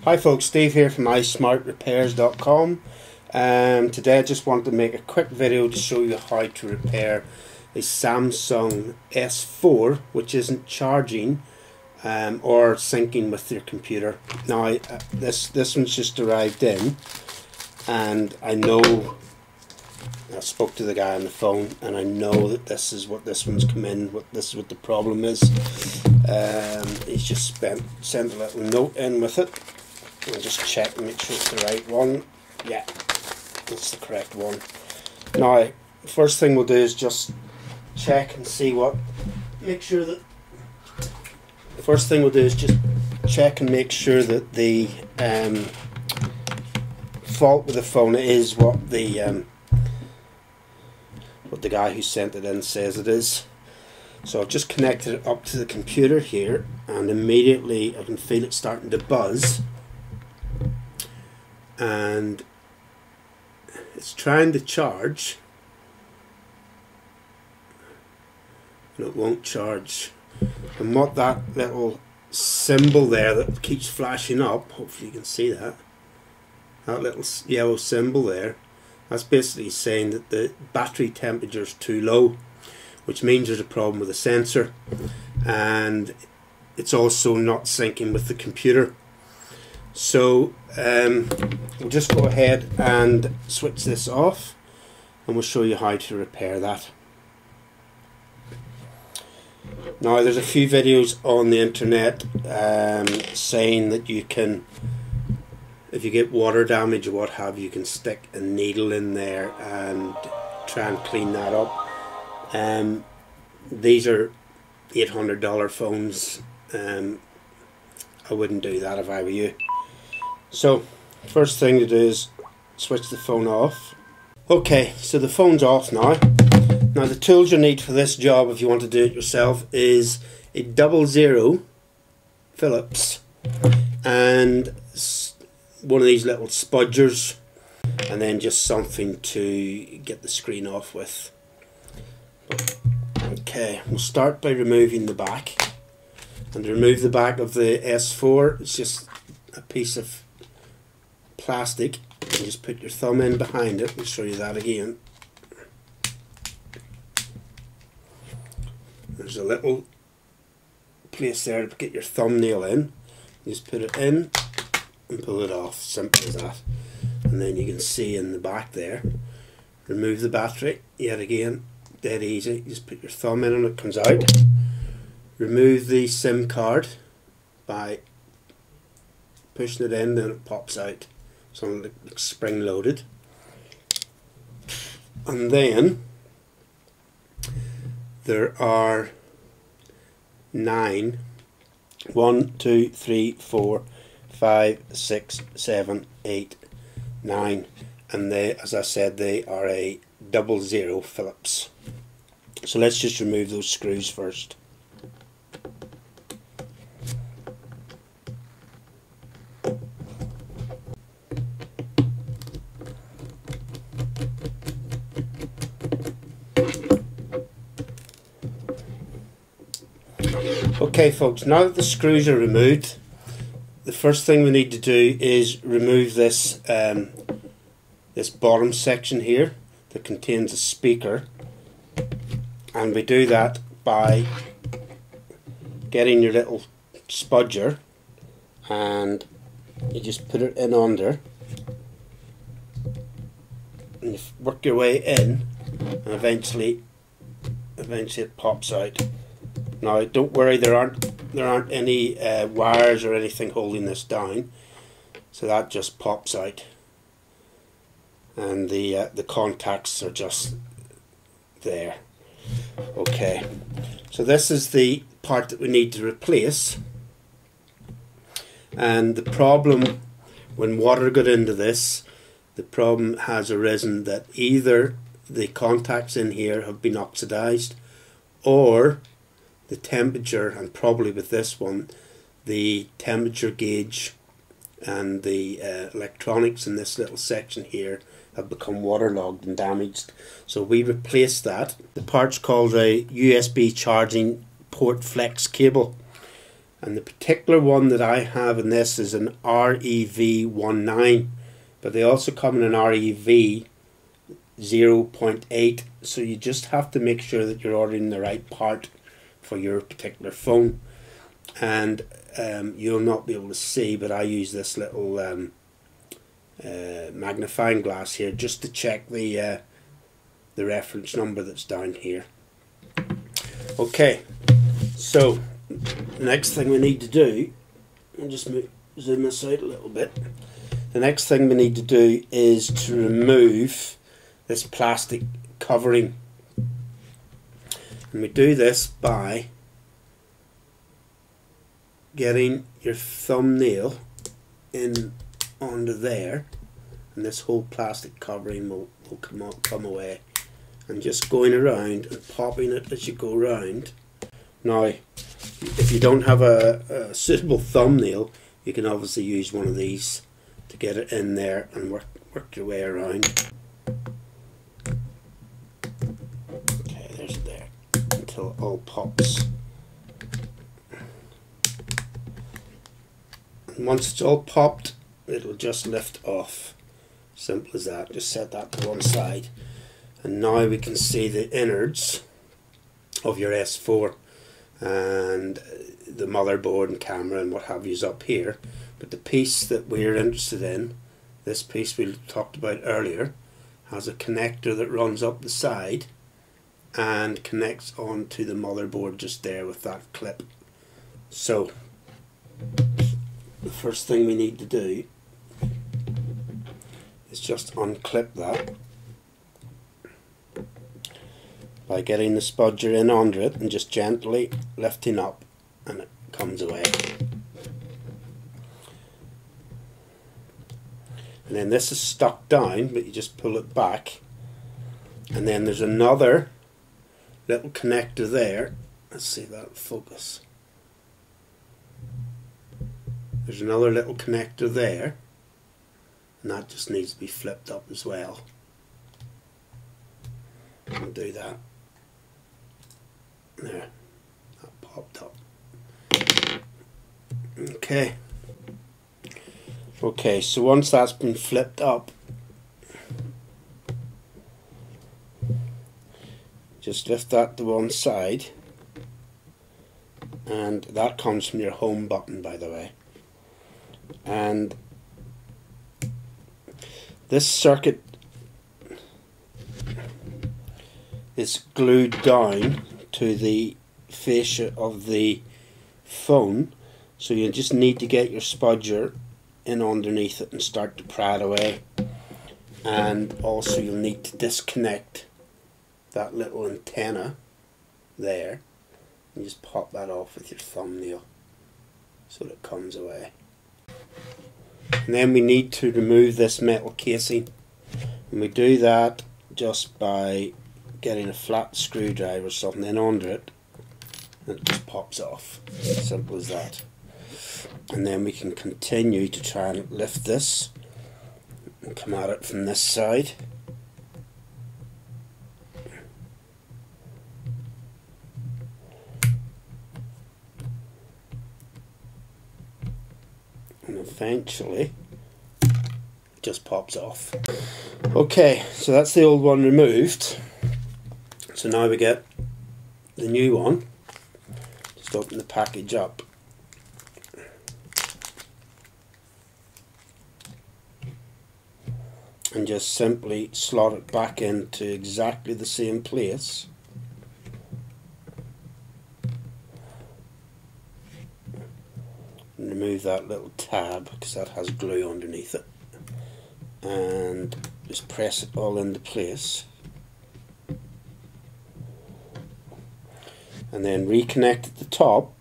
Hi folks, Steve here from iSmartRepairs.com. Today I just wanted to make a quick video to show you how to repair a Samsung S4 which isn't charging or syncing with your computer. Now this one's just arrived in, and I know, I spoke to the guy on the phone and I know that this is what this one's come in, this is what the problem is. He's just sent a little note in with it. I'll just check and make sure it's the right one. Yeah, it's the correct one. Now, first thing we'll do is just check and see what, first thing we'll do is just check and make sure that the fault with the phone is what the guy who sent it in says it is. So I've just connected it up to the computer here, and immediately I can feel it starting to buzz, and it's trying to charge and it won't charge. And what that little symbol there that keeps flashing up, hopefully you can see that little yellow symbol there, that's basically saying that the battery temperature is too low, which means there's a problem with the sensor, and it's also not syncing with the computer. So we'll just go ahead and switch this off, and we'll show you how to repair that. Now, there's a few videos on the internet saying that you can, if you get water damage or what have you, you can stick a needle in there and try and clean that up. These are $800 phones. I wouldn't do that if I were you. So first thing to do is switch the phone off. Okay, so the phone's off now. Now the tools you need for this job, if you want to do it yourself, is a 00 Phillips and one of these little spudgers, and then just something to get the screen off with. Okay, we'll start by removing the back. And to remove the back of the S4, it's just a piece of plastic. You just put your thumb in behind it. I'll show you that again. There's a little place there to get your thumbnail in. You just put it in and pull it off. Simple as that. And then you can see in the back there. Remove the battery. Yet again, dead easy. You just put your thumb in and it comes out. Remove the SIM card by pushing it in, then it pops out. So it's spring loaded. And then there are 9, 1, 2, 3, 4, 5, 6, 7, 8, 9, and they, as I said, they are a 00 Phillips. So let's just remove those screws first. Okay folks, now that the screws are removed, the first thing we need to do is remove this this bottom section here that contains a speaker, and we do that by getting your little spudger and you just put it in under and you work your way in, and eventually it pops out. Now don't worry, there aren't any wires or anything holding this down, so that just pops out, and the contacts are just there. Okay, so this is the part that we need to replace, and the problem, when water got into this, the problem has arisen that either the contacts in here have been oxidized, or the temperature, and probably with this one, the temperature gauge and the electronics in this little section here have become waterlogged and damaged. So we replaced that. The part's called a USB charging port flex cable, And the particular one that I have in this is an REV19, but they also come in an REV 0.8, so you just have to make sure that you're ordering the right part for your particular phone. And you'll not be able to see, but I use this little magnifying glass here just to check the reference number that's down here. Okay, so the next thing we need to do, I'll just zoom this out a little bit. The next thing we need to do is to remove this plastic covering, and we do this by getting your thumbnail in onto there, and this whole plastic covering will come away, and just going around and popping it as you go around. Now, if you don't have a suitable thumbnail, you can obviously use one of these to get it in there and work your way around. Okay, there's it there until it all pops. And once it's all popped, it'll just lift off. Simple as that. Just set that to one side, and now we can see the innards of your S4 and the motherboard and camera and what have you is up here. But the piece that we're interested in, this piece we talked about earlier, has a connector that runs up the side and connects onto the motherboard just there with that clip. So the first thing we need to do is just unclip that by getting the spudger in under it and just gently lifting up, and it comes away. And then this is stuck down, but you just pull it back, and then there's another little connector there. Let's see if that'll focus. There's another little connector there, and that just needs to be flipped up as well. We'll do that. There, that popped up. Okay. Okay, so once that's been flipped up, just lift that to one side, and that comes from your home button, by the way. And this circuit is glued down to the fascia of the phone, so you just need to get your spudger in underneath it and start to pry it away. And also you'll need to disconnect that little antenna there and just pop that off with your thumbnail so that it comes away. And then we need to remove this metal casing, and we do that just by getting a flat screwdriver or something in under it, and it just pops off. Simple as that. And then we can continue to try and lift this and come at it from this side. And eventually it just pops off. Okay, so that's the old one removed. So now we get the new one. Just open the package up. And just simply slot it back into exactly the same place. And remove that little tab because that has glue underneath it. And just press it all into place. And then reconnect at the top.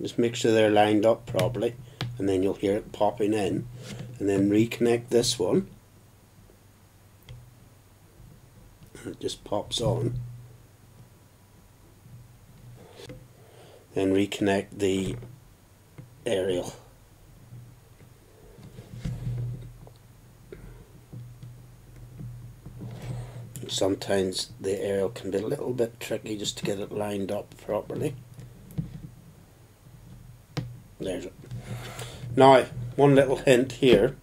Just make sure they're lined up properly, and then you'll hear it popping in. And then reconnect this one, and it just pops on. Then reconnect the aerial. Sometimes the aerial can be a little bit tricky just to get it lined up properly. There's it. Now, one little hint here.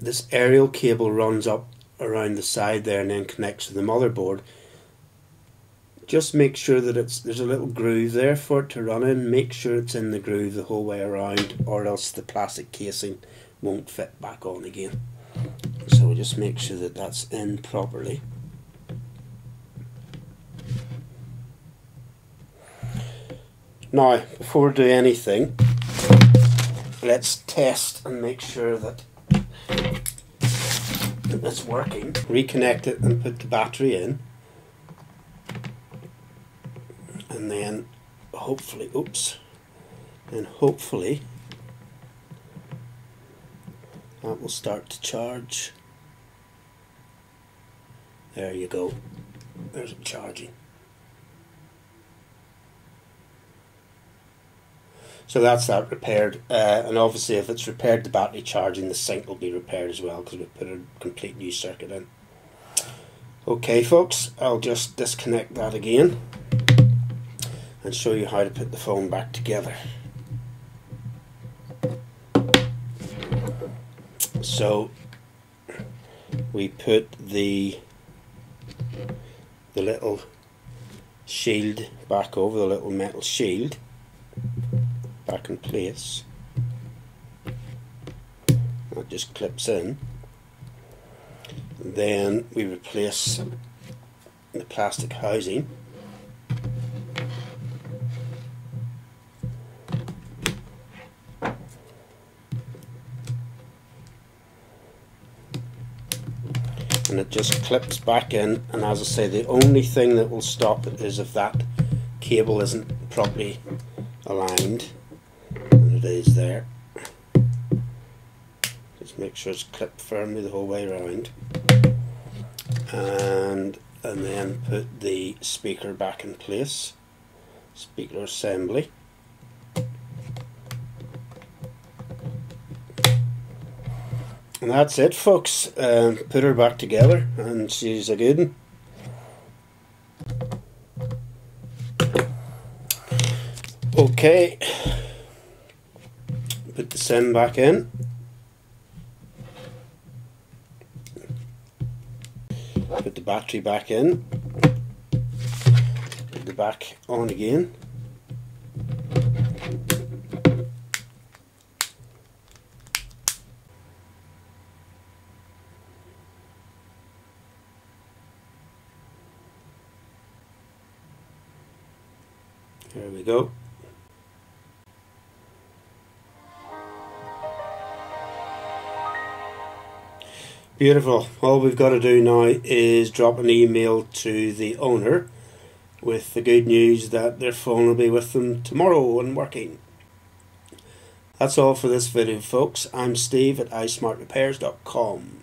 This aerial cable runs up around the side there and then connects to the motherboard. Just make sure that there's a little groove there for it to run in. Make sure it's in the groove the whole way around, or else the plastic casing won't fit back on again. So we just make sure that that's in properly. Now, before we do anything, let's test and make sure that it's working. Reconnect it and put the battery in, and then hopefully, hopefully that will start to charge. There you go. There's it charging. So that's that repaired, and obviously if it's repaired the battery charging, the sync will be repaired as well because we've put a complete new circuit in. Okay folks, I'll just disconnect that again and show you how to put the phone back together. So we put the little shield back over, the little metal shield back in place. That just clips in. Then we replace the plastic housing. And it just clips back in, and as I say, the only thing that will stop it is if that cable isn't properly aligned, and it is there. Just make sure it's clipped firmly the whole way around, and then put the speaker back in place, speaker assembly. And that's it folks, put her back together and she's a good one. Okay, put the SIM back in, put the battery back in, put the back on again. There we go. Beautiful. All we've got to do now is drop an email to the owner with the good news that their phone will be with them tomorrow and working. That's all for this video folks. I'm Steve at iSmartRepairs.com.